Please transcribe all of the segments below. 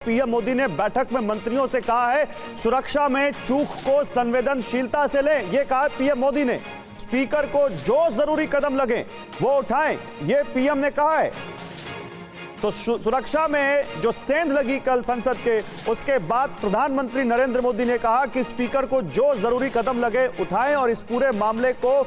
PM Modi ने बैठक में मंत्रियों से कहा है सुरक्षा में चूक को संवेदनशीलता से लें। यह कहा पीएम मोदी ने। स्पीकर को जो जरूरी कदम लगे वो उठाएं, यह पीएम ने कहा है। तो सुरक्षा में जो सेंध लगी कल संसद के, उसके बाद प्रधानमंत्री नरेंद्र मोदी ने कहा कि स्पीकर को जो जरूरी कदम लगे उठाएं और इस पूरे मामले को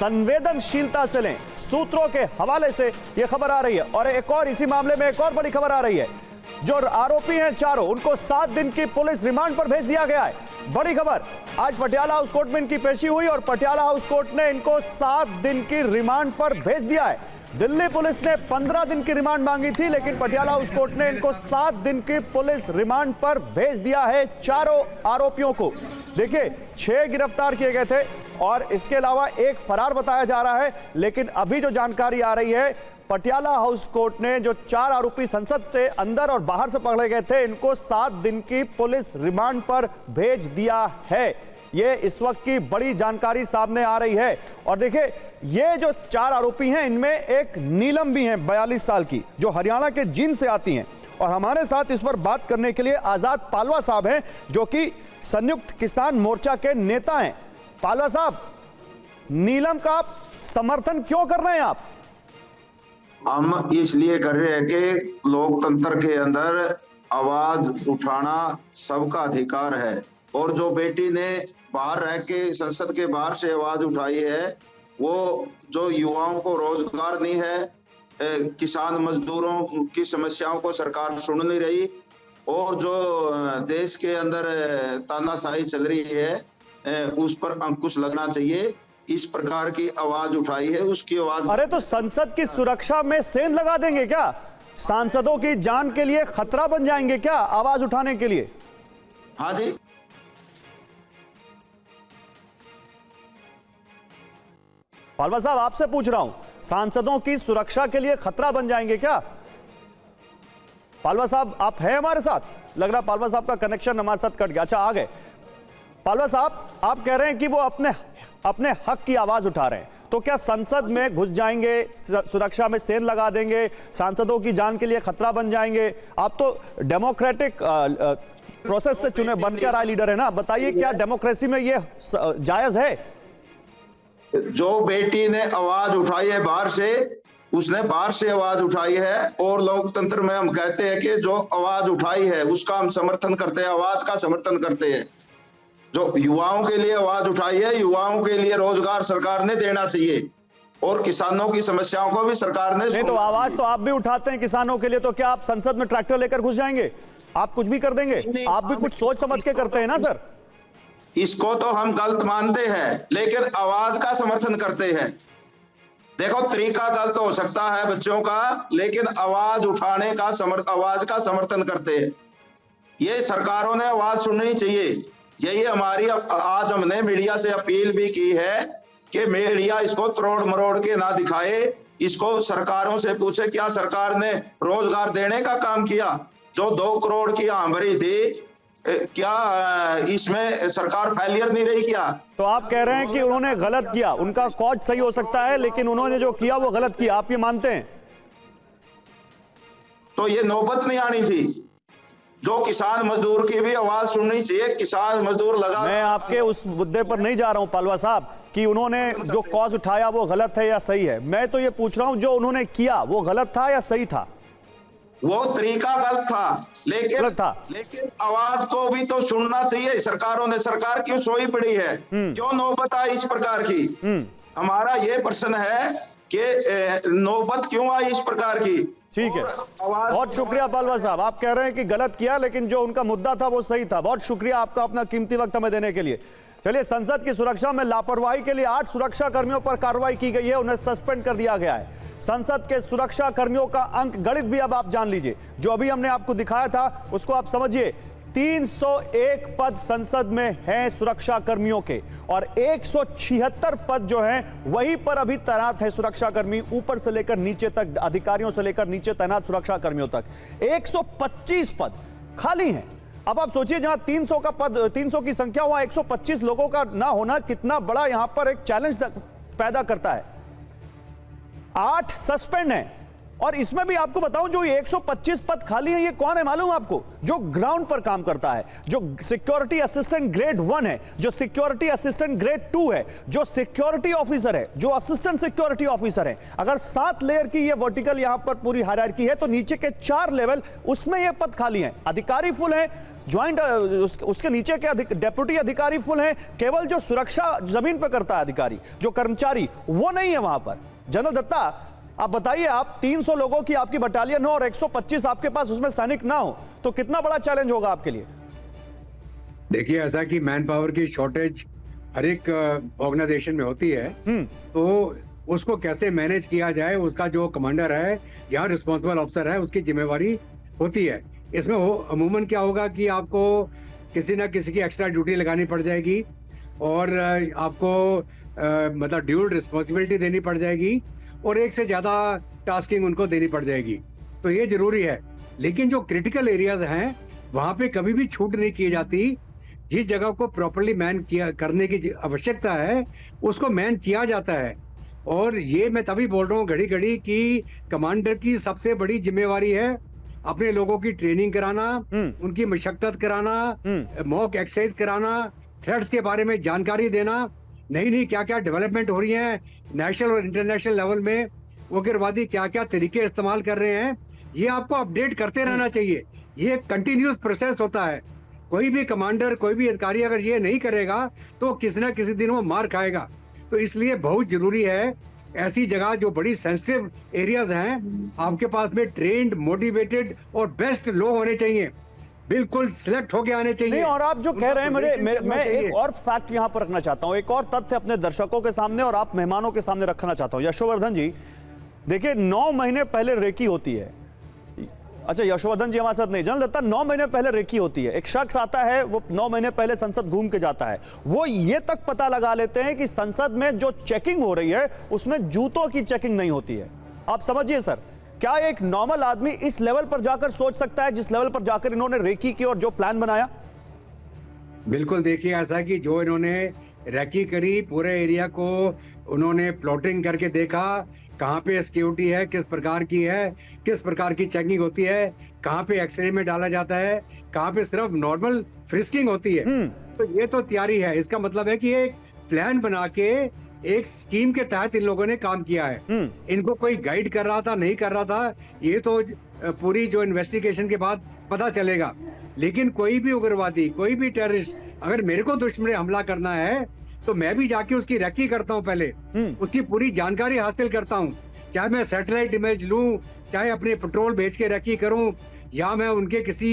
संवेदनशीलता से लें। सूत्रों के हवाले से यह खबर आ रही है। और एक और इसी मामले में एक और बड़ी खबर आ रही है। जो आरोपी हैं चारों, उनको 7 दिन की पुलिस रिमांड पर भेज दिया गया है। बड़ी खबर, आज पटियाला हाउस कोर्ट में इनकी पेशी हुई और पटियाला हाउस कोर्ट ने इनको 7 दिन की रिमांड पर भेज दिया है। दिल्ली पुलिस ने 15 दिन की रिमांड मांगी थी, लेकिन पटियाला हाउस कोर्ट ने इनको 7 दिन की पुलिस रिमांड पर भेज दिया है चारों आरोपियों को। देखिए, 6 गिरफ्तार किए गए थे और इसके अलावा एक फरार बताया जा रहा है। लेकिन अभी जो जानकारी आ रही है, पटियाला हाउस कोर्ट ने जो 4 आरोपी संसद से अंदर और बाहर से पकड़े गए थे, इनको 7 दिन की पुलिस रिमांड पर भेज दिया है। ये इस वक्त की बड़ी जानकारी सामने आ रही है। और देखिए, ये जो 4 आरोपी हैं, इनमें एक नीलम भी है 42 साल की, जो हरियाणा के जींद से आती हैं। और हमारे साथ इस पर बात करने के लिए आजाद पालवा साहब हैं, जो कि संयुक्त किसान मोर्चा के नेता हैं। पालवा साहब, नीलम का समर्थन क्यों कर रहे हैं आप? हम इसलिए कर रहे हैं कि लोकतंत्र के अंदर आवाज उठाना सबका अधिकार है। और जो बेटी ने बाहर रह के संसद के बाहर से आवाज उठाई है, वो जो युवाओं को रोजगार नहीं है, किसान मजदूरों की समस्याओं को सरकार सुन नहीं रही, और जो देश के अंदर तानाशाही चल रही है, उस पर अंकुश लगना चाहिए। इस प्रकार की आवाज उठाई है, उसकी आवाज। अरे तो संसद की सुरक्षा में सेंध लगा देंगे क्या? सांसदों की जान के लिए खतरा बन जाएंगे क्या आवाज उठाने के लिए? हाँ जी, पालवा साहब, आपसे पूछ रहा हूं, सांसदों की सुरक्षा के लिए खतरा बन जाएंगे क्या? पालवा साहब, आप हैं हमारे साथ? लग रहा पालवा साहब का कनेक्शन हमारे साथ कट गया। अच्छा, आ गए। पालवा साहब, आप कह रहे हैं कि वो अपने हक की आवाज उठा रहे हैं, तो क्या संसद में घुस जाएंगे, सुरक्षा में सेंध लगा देंगे, सांसदों की जान के लिए खतरा बन जाएंगे? आप तो डेमोक्रेटिक प्रोसेस से चुने बनकर आए लीडर है ना, बताइए क्या डेमोक्रेसी में ये जायज है? जो बेटी ने आवाज उठाई है बाहर से, उसने बाहर से आवाज उठाई है। और लोकतंत्र में हम कहते हैं कि जो आवाज उठाई है उसका हम समर्थन करते हैं, आवाज का समर्थन करते हैं। जो युवाओं के लिए आवाज उठाई है, युवाओं के लिए रोजगार सरकार ने देना चाहिए, और किसानों की समस्याओं को भी सरकार ने। नहीं तो आवाज तो आप भी उठाते हैं किसानों के लिए, तो क्या आप संसद में ट्रैक्टर लेकर घुस जाएंगे? आप कुछ भी कर देंगे? आप भी कुछ सोच समझ के करते हैं ना सर? इसको तो हम गलत मानते हैं, लेकिन आवाज का समर्थन करते हैं। देखो, तरीका गलत हो सकता है बच्चों का, लेकिन आवाज उठाने का आवाज का समर्थन करते हैं। ये सरकारों ने आवाज सुननी चाहिए। यही हमारी आज हमने मीडिया से अपील भी की है कि मीडिया इसको तोड़ मरोड़ के ना दिखाए, इसको सरकारों से पूछे क्या सरकार ने रोजगार देने का काम किया? जो 2 करोड़ की आमदनी थी, क्या इसमें सरकार फेलियर नहीं रही क्या? तो आप कह रहे हैं कि उन्होंने गलत किया, उनका कॉज सही हो सकता है, लेकिन उन्होंने जो किया वो गलत किया, आप ये मानते हैं? तो ये नौबत नहीं आनी थी। जो किसान मजदूर की भी आवाज सुननी चाहिए। किसान मजदूर लगा। मैं आपके उस मुद्दे पर नहीं जा रहा हूं पालवा साहब कि उन्होंने जो कॉज उठाया वो गलत है या सही है। मैं तो ये पूछ रहा हूं, जो उन्होंने किया वो गलत था या सही था? वो तरीका गलत था, लेकिन आवाज को भी तो सुनना चाहिए सरकारों ने। सरकार क्यों सोई पड़ी है? क्यों नौबत आई इस प्रकार की? हमारा ये प्रश्न है कि नौबत क्यों आई इस प्रकार की? ठीक है, बहुत शुक्रिया पालवा साहब। आप कह रहे हैं कि गलत किया, लेकिन जो उनका मुद्दा था वो सही था। बहुत शुक्रिया आपका अपना कीमती वक्त हमें देने के लिए। चलिए, संसद की सुरक्षा में लापरवाही के लिए 8 सुरक्षा कर्मियों पर कार्रवाई की गई है, उन्हें सस्पेंड कर दिया गया है। संसद के सुरक्षा कर्मियों का अंक गणित भी अब आप जान लीजिए। जो अभी हमने आपको दिखाया था उसको आप समझिए। 301 पद संसद में हैं सुरक्षा कर्मियों के, और 176 पद जो हैं वहीं पर अभी तैनात है सुरक्षा कर्मी, ऊपर से लेकर नीचे तक, अधिकारियों से लेकर नीचे तैनात सुरक्षा कर्मियों तक 125 पद खाली हैं। अब आप सोचिए, जहां 300 का पद, 300 की संख्या, वहां 125 लोगों का ना होना कितना बड़ा यहां पर एक चैलेंज पैदा करता है। 8 सस्पेंड हैं, और इसमें भी आपको बताऊं, जो ये 125 पद खाली हैं, ये कौन है मालूम आपको? जो ग्राउंड पर काम करता है, जो सिक्योरिटी असिस्टेंट ग्रेड 1 है, जो सिक्योरिटी असिस्टेंट ग्रेड 2 है, जो सिक्योरिटी ऑफिसर है, जो असिस्टेंट सिक्योरिटी ऑफिसर है। अगर 7 लेयर की ये वर्टिकल यहां पर पूरी हायरार्की है, तो नीचे के 4 लेवल उसमें ये पद खाली हैं। अधिकारी फुल है, ज्वाइंट उसके नीचे के डेप्यूटी अधिकारी फुल हैं, केवल जो सुरक्षा जमीन पर करता है अधिकारी, जो कर्मचारी, वो नहीं है वहां पर। जनरल दत्ता, आप बताइए, आप 300 लोगों की आपकी बटालियन हो और 125 आपके पास उसमें सैनिक ना हो, तो कितना बड़ा चैलेंज होगा आपके लिए? देखिए, ऐसा कि मैन पावर की शॉर्टेज हर एक ऑर्गेनाइजेशन में होती है, तो उसको कैसे मैनेज किया जाए, उसका जो कमांडर है या रिस्पॉन्सिबल ऑफिसर है, उसकी जिम्मेवारी होती है। इसमें अमूमन क्या होगा कि आपको किसी ना किसी की एक्स्ट्रा ड्यूटी लगानी पड़ जाएगी और आपको मतलब ड्यूल रिस्पॉन्सिबिलिटी देनी पड़ जाएगी और एक से ज्यादा टास्किंग उनको देनी पड़ जाएगी, तो ये जरूरी है। लेकिन जो क्रिटिकल एरियाज हैं, वहां पे कभी भी छूट नहीं की जाती। जिस जगह को प्रॉपर्ली मैन किया करने की आवश्यकता है, उसको मैन किया जाता है। और ये मैं तभी बोल रहा हूँ घड़ी घड़ी कि कमांडर की सबसे बड़ी जिम्मेवारी है अपने लोगों की ट्रेनिंग कराना, उनकी मशक्कत कराना, मॉक एक्सरसाइज कराना, थ्रेट्स के बारे में जानकारी देना, नई क्या क्या डेवलपमेंट हो रही है नेशनल और इंटरनेशनल लेवल में, उग्रवादी क्या क्या तरीके इस्तेमाल कर रहे हैं, ये आपको अपडेट करते रहना चाहिए। ये एक कंटिन्यूस प्रोसेस होता है। कोई भी कमांडर, कोई भी अधिकारी अगर ये नहीं करेगा तो किसी ना किसी दिन वो मार खाएगा। तो इसलिए बहुत जरूरी है, ऐसी जगह जो बड़ी सेंसिटिव एरियाज हैं, आपके पास में ट्रेंड, मोटिवेटेड और बेस्ट लोग होने चाहिए, बिल्कुल सिलेक्ट होके आने चाहिए। नहीं, और आप जो कह रहे हैं, मैं एक और फैक्ट यहां पर रखना चाहता हूं, एक और तथ्य अपने दर्शकों के सामने और आप मेहमानों के सामने रखना चाहता हूं। यशोवर्धन जी, देखिए 9 महीने पहले रेकी होती है। अच्छा, यशोवर्धन जी हमारे साथ नहीं, जनरल दत्ता, 9 महीने पहले रेकी होती है। एक शख्स आता है, वो 9 महीने पहले संसद घूम के जाता है, वो ये तक पता लगा लेते हैं कि संसद में जो चेकिंग हो रही है उसमें जूतों की चेकिंग नहीं होती है। आप समझिए सर, क्या एक नॉर्मल आदमी इस लेवल पर जाकर सोच सकता है जिस लेवल पर जाकर इन्होंने रेकी की और जो प्लान बनाया? बिल्कुल, देखिए, ऐसा कि जो इन्होंने रेकी करी, पूरे एरिया को उन्होंने प्लॉटिंग करके देखा, कहाँ पे सिक्योरिटी है, किस प्रकार की है, किस प्रकार की चेकिंग होती है, कहाँ पे एक्सरे में डाला जाता है, कहाँ पे सिर्फ नॉर्मल फ्रिस्किंग होती है। तो ये तो तैयारी है। इसका मतलब है कि एक प्लान बना के एक स्कीम के तहत इन लोगों ने काम किया है। इनको कोई गाइड कर रहा था, नहीं कर रहा था, ये तो पूरी जो इन्वेस्टिगेशन के बाद पता चलेगा। लेकिन कोई भी उग्रवादी, कोई भी टेररिस्ट, अगर मेरे को दुश्मन हमला करना है तो मैं भी जाके उसकी रेकी करता हूं, पहले उसकी पूरी जानकारी हासिल करता हूं। चाहे मैं सैटेलाइट इमेज लूं, चाहे अपने पेट्रोल भेज के रेकी करूं, या मैं उनके किसी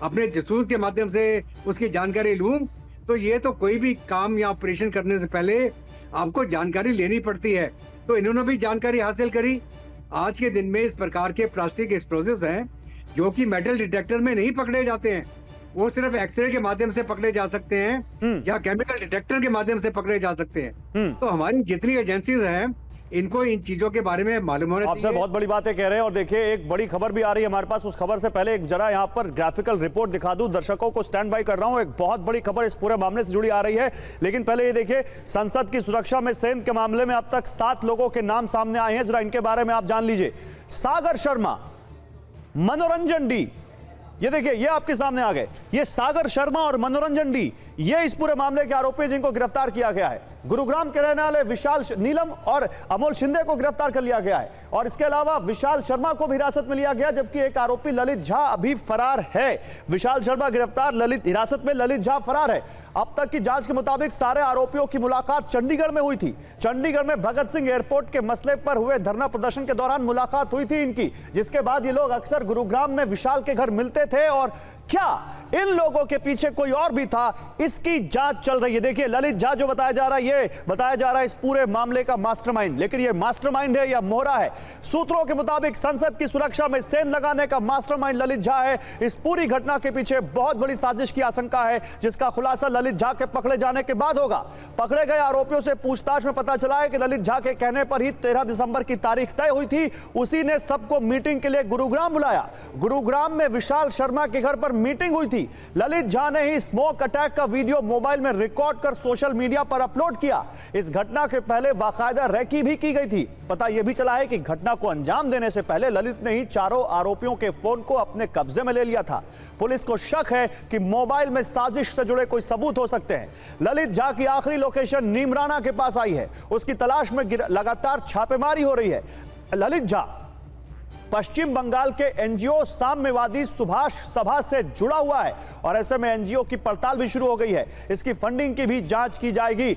अपने जासूस के माध्यम से उसकी जानकारी लूं। तो ये तो कोई भी काम या ऑपरेशन करने से पहले आपको जानकारी लेनी पड़ती है। तो इन्होंने भी जानकारी हासिल करी। आज के दिन में इस प्रकार के प्लास्टिक एक्सप्लोसिव्स हैं जो कि मेटल डिटेक्टर में नहीं पकड़े जाते हैं, वो सिर्फ एक्सरे के माध्यम से पकड़े जा सकते हैं या केमिकल डिटेक्टर के माध्यम से पकड़े जा सकते हैं। तो हमारी जितनी एजेंसीज हैं, इनको इन चीजों के बारे में मालूम होना चाहिए। आपसे बहुत बड़ी बातें कह रहे हैं। और देखिए, एक बड़ी खबर भी आ रही है हमारे पास। उस खबर से पहले एक जरा यहाँ पर ग्राफिकल रिपोर्ट दिखा दूं, दर्शकों को स्टैंड बाय कर रहा हूं। एक बहुत बड़ी खबर इस पूरे मामले से जुड़ी आ रही है, लेकिन पहले ये देखिए, संसद की सुरक्षा में सेंध के मामले में अब तक 7 लोगों के नाम सामने आए हैं। जरा इनके बारे में आप जान लीजिए। सागर शर्मा, मनोरंजन डी, ये देखिए, ये आपके सामने आ गए। ये सागर शर्मा और मनोरंजन डी, ये इस पूरे मामले के आरोपी जिनको गिरफ्तार किया गया है। गुरुग्राम के रहने वाले विशाल नीलम और अमोल शिंदे को गिरफ्तार कर लिया गया है। और इसके अलावा विशाल शर्मा को भी हिरासत में लिया गया, जबकि एक आरोपी ललित झा अभी फरार है। विशाल शर्मा गिरफ्तार, ललित हिरासत में, ललित झा फरार है। अब तक की जांच के मुताबिक सारे आरोपियों की मुलाकात चंडीगढ़ में हुई थी। चंडीगढ़ में भगत सिंह एयरपोर्ट के मसले पर हुए धरना प्रदर्शन के दौरान मुलाकात हुई थी इनकी, जिसके बाद ये लोग अक्सर गुरुग्राम में विशाल के घर मिलते थे। और क्या इन लोगों के पीछे कोई और भी था, इसकी जांच चल रही है। देखिए, ललित झा जो बताया जा रहा है, ये बताया जा रहा है इस पूरे मामले का मास्टरमाइंड। लेकिन ये मास्टरमाइंड है या मोहरा है? सूत्रों के मुताबिक संसद की सुरक्षा में सेंध लगाने का मास्टरमाइंड ललित झा है। इस पूरी घटना के पीछे बहुत बड़ी साजिश की आशंका है, जिसका खुलासा ललित झा के पकड़े जाने के बाद होगा। पकड़े गए आरोपियों से पूछताछ में पता चला है कि ललित झा के कहने पर ही 13 दिसंबर की तारीख तय हुई थी। उसी ने सबको मीटिंग के लिए गुरुग्राम बुलाया। गुरुग्राम में विशाल शर्मा के घर पर मीटिंग हुई थी। थी। ललित झा ने ही स्मोक अटैक का वीडियो मोबाइल में रिकॉर्ड कर सोशल मीडिया पर अपलोड किया। इस घटना के पहले बाकायदा रेकी भी की गई थी। पता यह भी चला है कि घटना को अंजाम देने से पहले ललित ने ही चारों आरोपियों के फोन को अपने कब्जे में ले लिया था। पुलिस को शक है कि मोबाइल में साजिश से जुड़े कोई सबूत हो सकते हैं। ललित झा की आखिरी लोकेशन नीमराना के पास आई है। उसकी तलाश में लगातार छापेमारी हो रही है। ललित झा पश्चिम बंगाल के एनजीओ साम्यवादी सुभाष सभा से जुड़ा हुआ है और ऐसे में एनजीओ की पड़ताल भी शुरू हो गई है। इसकी फंडिंग की भी जांच की जाएगी।